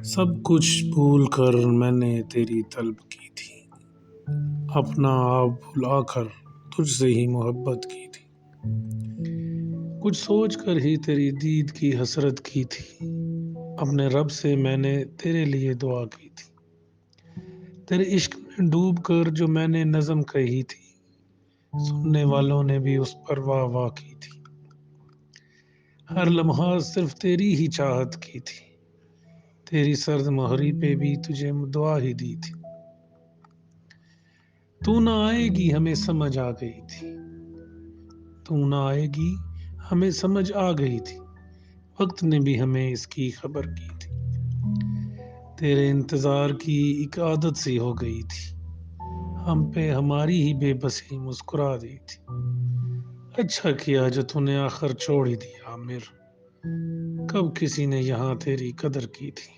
سب کچھ بھول کر میں نے تیری طلب کی تھی، اپنا آپ بھلا کر تجھ سے ہی محبت کی تھی، کچھ سوچ کر ہی تیری دید کی حسرت کی تھی، اپنے رب سے میں نے تیرے لیے دعا کی تھی، تیرے عشق میں ڈوب کر جو میں نے نظم کہی تھی، سننے والوں نے بھی اس پر واہ واہ کی تھی، ہر لمحہ صرف تیری ہی چاہت کی تھی، تیری سرد مہری پہ بھی تجھے دعا ہی دی تھی، تو نہ آئے گی ہمیں سمجھ آ گئی تھی، تو نہ آئے گی ہمیں سمجھ آ گئی تھی، وقت نے بھی ہمیں اس کی خبر کی تھی، تیرے انتظار کی ایک عادت سی ہو گئی تھی، ہم پہ ہماری ہی بے بسی مسکرا دی تھی، اچھا کیا جو تو نے آخر چھوڑ ہی دیا عامر، کب کسی نے یہاں تیری قدر کی تھی۔